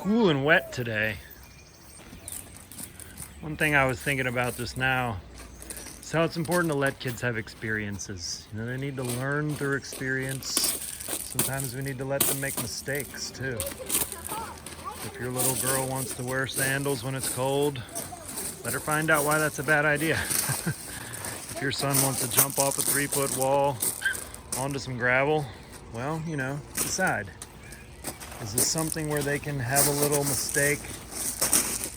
cool and wet today. One thing I was thinking about just now is how it's important to let kids have experiences. You know, they need to learn through experience. Sometimes we need to let them make mistakes too. If your little girl wants to wear sandals when it's cold, let her find out why that's a bad idea. If your son wants to jump off a 3-foot wall onto some gravel, well, you know, decide. Is this something where they can have a little mistake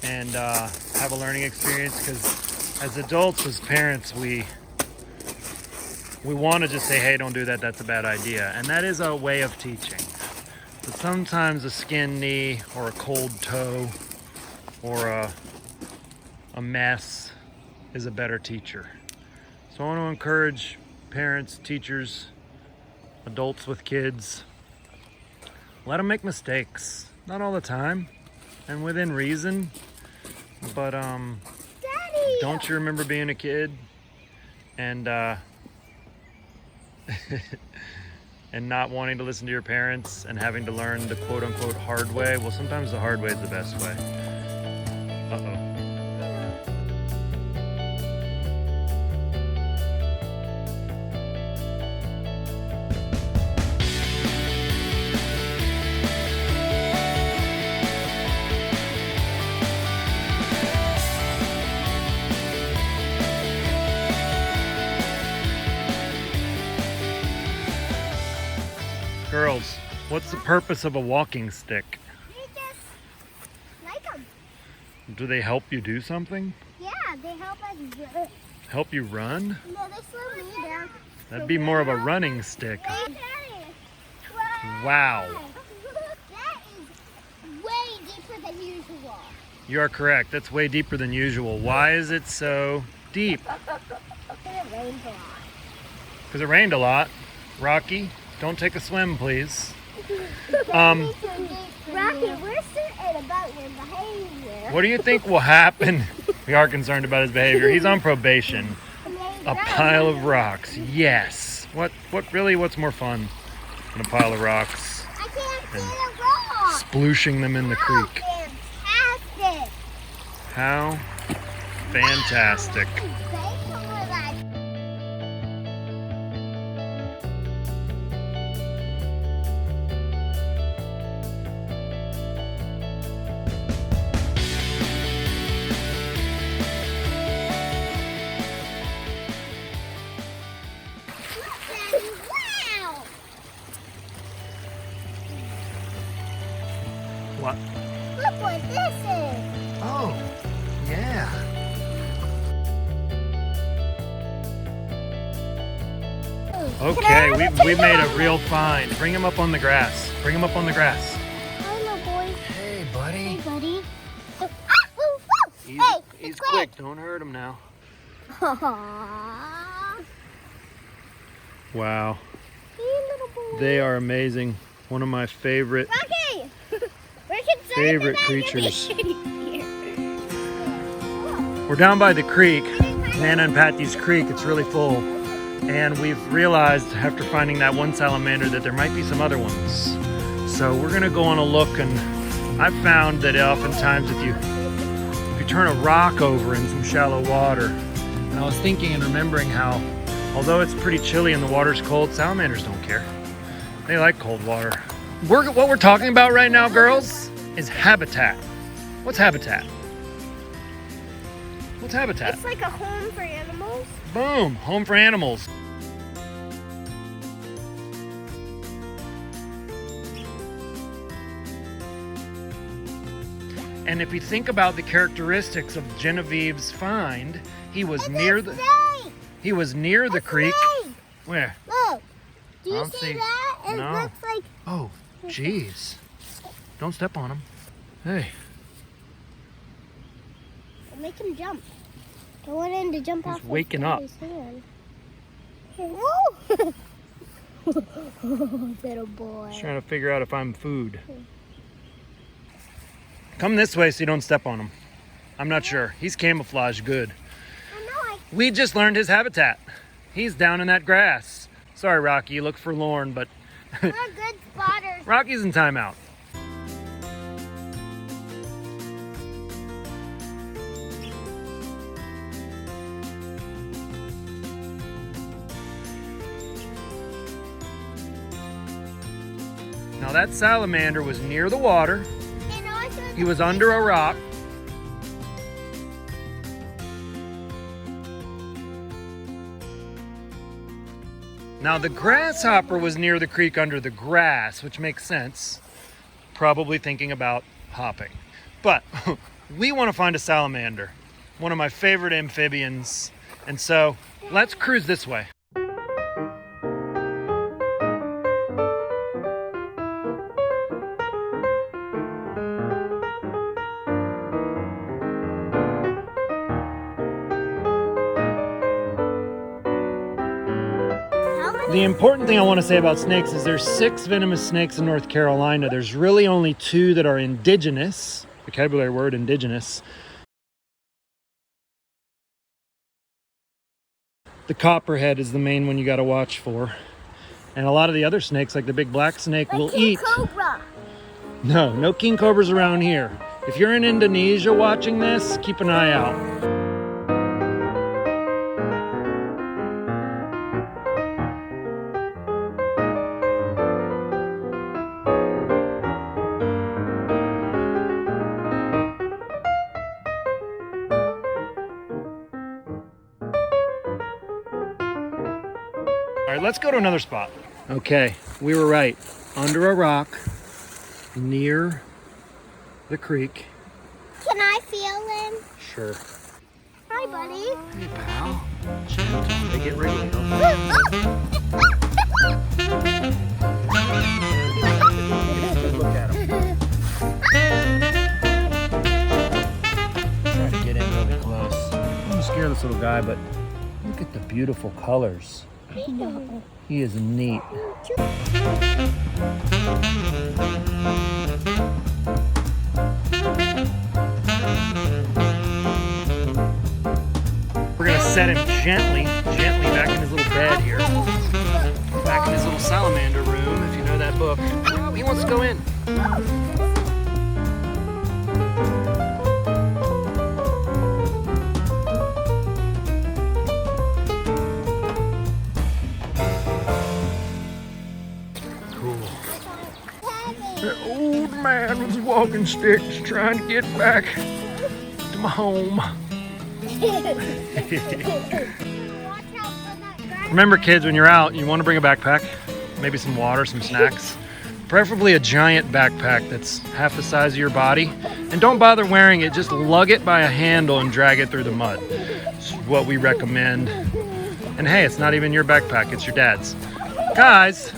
and have a learning experience? Because as adults, as parents, we want to just say, hey, don't do that, that's a bad idea. And that is a way of teaching. But sometimes a skinned knee or a cold toe or a mess is a better teacher. So I want to encourage parents, teachers, adults with kids, let them make mistakes. Not all the time and within reason, but Daddy! don't you remember being a kid and and not wanting to listen to your parents and having to learn the quote-unquote hard way? Well, sometimes the hard way is the best way. Uh-oh. Girls, what's the purpose of a walking stick? They just like them. Do they help you do something? Yeah, they help us run. Help you run? No, they slow me down. That'd be more of a running stick. Daddy. Wow. That is way deeper than usual. You are correct. That's way deeper than usual. Why is it so deep? It rains a lot. Because it rained a lot. Rocky, don't take a swim, please. Rocky, we're certain about your behavior. What do you think will happen? We are concerned about his behavior. He's on probation. A pile of rocks. Yes. What's more fun than a pile of rocks? I can't see the rock. Splooshing them in the creek. Fantastic. How fantastic. Wow. What? Look what this is. Oh, yeah. Okay, we made a real find. Bring him up on the grass. Bring him up on the grass. Hello, boy. Hey, buddy. Hey, buddy. He's quick. Don't hurt him now. Aww. Wow. Hey, little boy. They are amazing. One of my favorite Rocky! We're concerned favorite about your creatures. behavior. We're down by the creek, Nana and Patty's Creek. It's really full. And we've realized after finding that one salamander that there might be some other ones. So we're gonna go on a look, and I've found that oftentimes if you turn a rock over in some shallow water, and I was thinking and remembering how, although it's pretty chilly and the water's cold, salamanders don't care. They like cold water. What we're talking about right now, girls, is habitat. What's habitat? What's habitat? It's like a home for animals. Boom, home for animals. And if you think about the characteristics of Genevieve's find, he was near the creek. Snake. Where? Look, do you I don't see see- that? It no. looks like Oh, jeez. Don't step on him. Hey. make him jump. I want him to jump He's off. waking up. His hand. Woo! Little boy. Just trying to figure out if I'm food. Come this way so you don't step on him. I'm not sure. He's camouflaged good. I know. We just learned his habitat. He's down in that grass. Sorry, Rocky, you look forlorn, but We're good spotters. Rocky's in timeout. Now that salamander was near the water. And also He was under a rock. Now the grasshopper was near the creek under the grass, which makes sense. Probably thinking about hopping. But we want to find a salamander, one of my favorite amphibians. And so let's cruise this way. The important thing I want to say about snakes is there's 6 venomous snakes in North Carolina. There's really only 2 that are indigenous. Vocabulary word, indigenous. The copperhead is the main one you got to watch for. And a lot of the other snakes, like the big black snake, will King eat. Cobra. No king cobras around here. If you're in Indonesia watching this, keep an eye out. All right, let's go to another spot. Okay, we were right. Under a rock, near the creek. Can I feel him? Sure. Hi, buddy. Hey, pal. Gentle. They get wriggly. Look at him. Try to get in really close. I'm gonna scare this little guy, but look at the beautiful colors. I know. He is neat. We're gonna set him gently back in his little bed here. Back in his little salamander room, if you know that book. Oh, he wants to go in. The old man with his walking sticks trying to get back to my home. Remember, kids, when you're out, you want to bring a backpack, maybe some water, some snacks, preferably a giant backpack that's half the size of your body. And don't bother wearing it, just lug it by a handle and drag it through the mud. It's what we recommend. And hey, it's not even your backpack, it's your dad's. Guys,